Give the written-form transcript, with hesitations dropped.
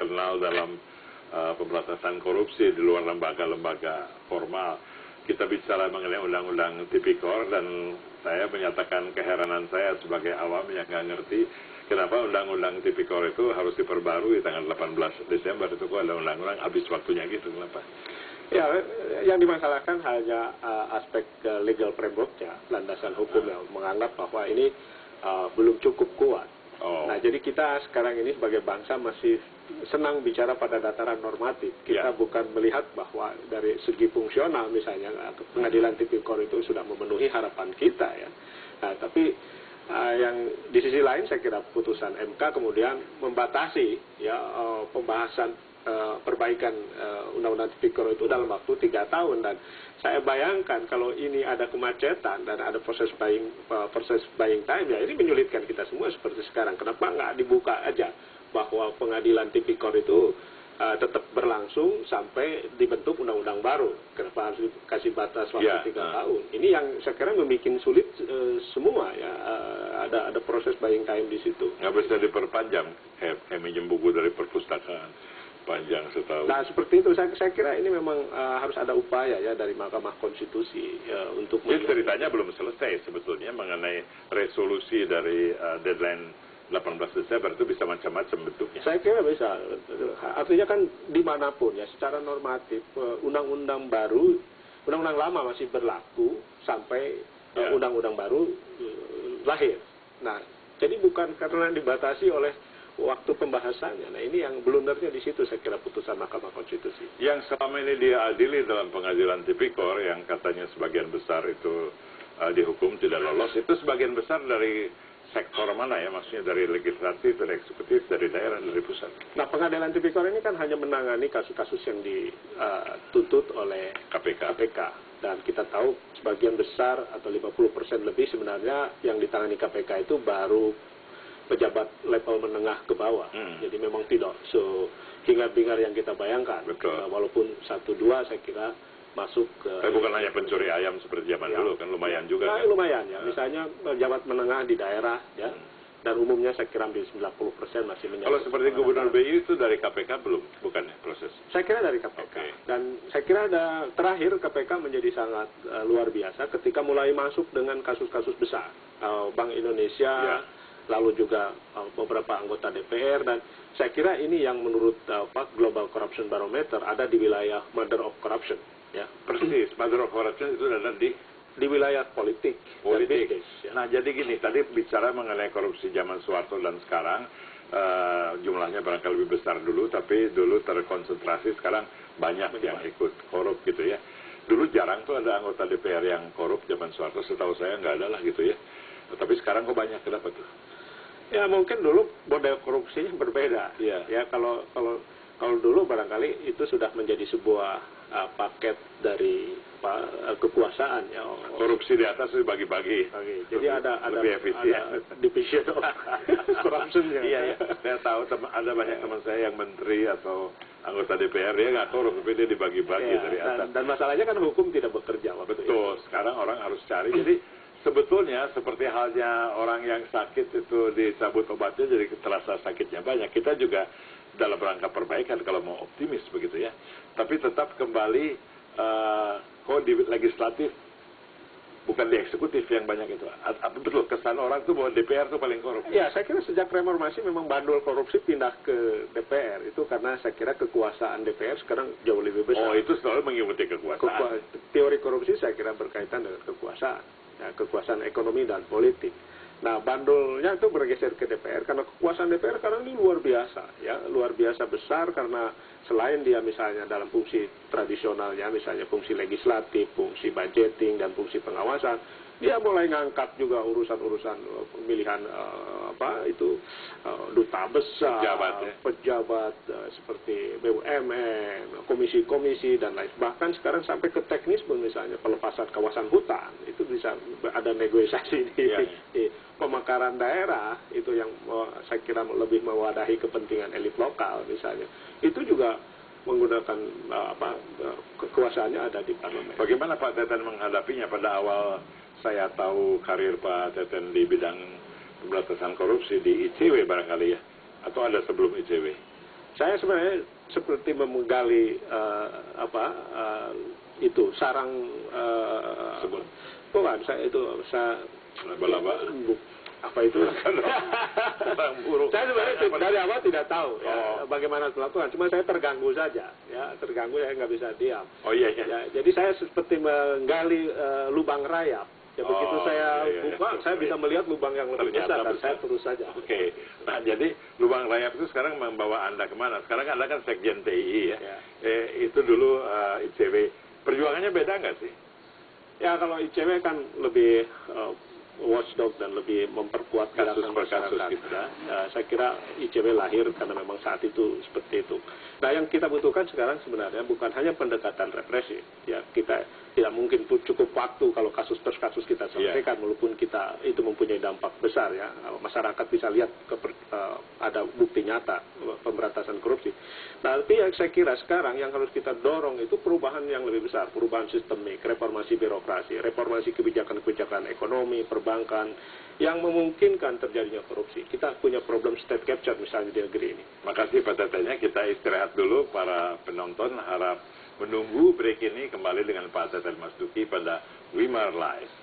terkenal dalam pemberantasan korupsi di luar lembaga-lembaga formal. Kita bicara mengenai undang-undang tipikor dan saya menyatakan keheranan saya sebagai awam yang nggak ngerti kenapa undang-undang tipikor itu harus diperbarui tanggal 18 Desember itu kok ada undang-undang habis waktunya gitu, kenapa? Ya, yang dimasalahkan hanya aspek legal framework-nya, landasan hukum yang menganggap bahwa ini belum cukup kuat. Nah, jadi kita sekarang ini sebagai bangsa masih senang bicara pada dataran normatif. Kita bukan melihat bahwa dari segi fungsional misalnya pengadilan tipikor itu sudah memenuhi harapan kita ya. Nah, tapi yang di sisi lain saya kira putusan MK kemudian membatasi ya pembahasan perbaikan undang-undang tipikor itu dalam waktu 3 tahun, dan saya bayangkan kalau ini ada kemacetan dan ada proses buying time, ya ini menyulitkan kita semua seperti sekarang. Kenapa nggak dibuka aja bahwa pengadilan tipikor itu tetap berlangsung sampai dibentuk undang-undang baru? Kenapa harus dikasih batas waktu 3 tahun? Ini yang saya kira membuat sulit semua ya. Ada proses buying time di situ. Nggak bisa diperpanjang, minjem buku dari perpustakaan panjang setahun. Nah, seperti itu saya kira ini memang harus ada upaya ya dari Mahkamah Konstitusi untuk ceritanya belum selesai sebetulnya mengenai resolusi dari deadline 18 Desember itu bisa macam-macam bentuknya. Saya kira bisa. Artinya kan dimanapun ya secara normatif undang-undang baru, undang-undang lama masih berlaku sampai undang-undang baru lahir. Nah, jadi bukan karena dibatasi oleh waktu pembahasannya. Nah, ini yang blundernya di situ saya kira putusan Mahkamah Konstitusi. Yang selama ini diadili dalam pengadilan tipikor yang katanya sebagian besar itu dihukum tidak lolos, itu sebagian besar dari sektor mana ya? Maksudnya dari legislatif, dari eksekutif, dari daerah, dari pusat. Nah, pengadilan tipikor ini kan hanya menangani kasus-kasus yang dituntut oleh KPK. Dan kita tahu sebagian besar atau 50% lebih sebenarnya yang ditangani KPK itu baru pejabat level menengah ke bawah. Jadi memang tidak sehingar-bingar yang kita bayangkan. Walaupun 1-2 saya kira masuk ke... Tapi bukan hanya pencuri ayam seperti zaman dulu, kan lumayan juga. Nah, kan? Lumayan ya. Misalnya pejabat menengah di daerah ya. Dan umumnya saya kira hampir 90% masih menyangkut. Kalau seperti Gubernur BI itu dari KPK belum? Bukan ya proses? Saya kira dari KPK. Dan saya kira terakhir KPK menjadi sangat luar biasa ketika mulai masuk dengan kasus-kasus besar. Bank Indonesia... lalu juga beberapa anggota DPR, dan saya kira ini yang menurut Global Corruption Barometer ada di wilayah mother of corruption ya. Persis, mother of corruption itu ada di wilayah politik. Bisnis, ya. Nah, jadi gini, tadi bicara mengenai korupsi zaman Soeharto dan sekarang jumlahnya barangkali lebih besar dulu, tapi dulu terkonsentrasi, sekarang banyak yang ikut korup gitu ya. Dulu jarang tuh ada anggota DPR yang korup zaman Soeharto, setahu saya nggak ada lah gitu ya. Tapi sekarang kok banyak, kenapa tuh? Ya mungkin dulu model korupsinya berbeda. Ya kalau dulu barangkali itu sudah menjadi sebuah paket dari kekuasaan ya. Korupsi di atas dibagi-bagi. Jadi ada division of corruption-nya. Iya. Saya tahu ada banyak teman saya yang menteri atau anggota DPR, dia nggak korup, tapi dia dibagi-bagi dari atas. Dan masalahnya kan hukum tidak bekerja waktu itu. Sekarang orang harus cari. Jadi sebetulnya seperti halnya orang yang sakit itu dicabut obatnya jadi terasa sakitnya banyak. Kita juga dalam rangka perbaikan kalau mau optimis begitu ya. Tapi tetap kembali kok di legislatif bukan di eksekutif yang banyak itu. Betul kesan orang tuh bahwa DPR tuh paling korup. Ya, saya kira sejak reformasi memang bandul korupsi pindah ke DPR. Itu karena saya kira kekuasaan DPR sekarang jauh lebih besar. Itu selalu mengikuti kekuasaan. Teori korupsi saya kira berkaitan dengan kekuasaan. Kekuasaan ekonomi dan politik. Nah, bandulnya itu bergeser ke DPR karena kekuasaan DPR sekarang ini luar biasa, ya, luar biasa besar karena selain dia misalnya dalam fungsi tradisionalnya, misalnya fungsi legislatif, fungsi budgeting dan fungsi pengawasan, dia mulai ngangkat juga urusan-urusan pemilihan duta besar, pejabat seperti BUMN, komisi-komisi dan lain. Bahkan sekarang sampai ke teknis pun misalnya pelepasan kawasan hutan itu bisa ada negosiasi di pemekaran daerah itu yang saya kira lebih mewadahi kepentingan elit lokal misalnya. Itu juga menggunakan kekuasaannya ada di parlemen. Bagaimana Pak Teten menghadapinya? Pada awal saya tahu karir Pak Teten di bidang pemberantasan korupsi di ICW barangkali ya, atau ada sebelum ICW? Saya sebenarnya seperti menggali itu sarang bukan saya itu laba-laba apa itu sarang burung. Saya sebenarnya dari awal tidak tahu ya, bagaimana melakukan, cuma saya terganggu saja ya, terganggu ya, nggak bisa diam. Iya. Ya, jadi saya seperti menggali lubang rayap. Ya begitu saya buka, saya bisa melihat lubang yang lebih besar dan saya terus saja. Oke. Nah, jadi lubang rayap itu sekarang membawa Anda kemana? Sekarang Anda kan Sekjen TI ya. Itu dulu ICW. Perjuangannya beda nggak sih? Ya kalau ICW kan lebih watchdog dan lebih memperkuat kasus per kasus masyarakat. gitu. Saya kira ICW lahir karena memang saat itu seperti itu. Nah, yang kita butuhkan sekarang sebenarnya bukan hanya pendekatan represi. Ya, kita tidak mungkin cukup waktu kalau kasus per kasus kita selesaikan, walaupun kita itu mempunyai dampak besar ya. Masyarakat bisa lihat ada bukti nyata pemberantasan korupsi. Nah, tapi yang saya kira sekarang yang harus kita dorong itu perubahan yang lebih besar, perubahan sistemik, reformasi birokrasi, reformasi kebijakan-kebijakan ekonomi, perbankan yang memungkinkan terjadinya korupsi. Kita punya problem state capture misalnya di negeri ini. Makasih Pak Tetenya, kita istirahat dulu. Para penonton harap menunggu break ini, kembali dengan Pak Teten Mas Duki pada Wimar Live.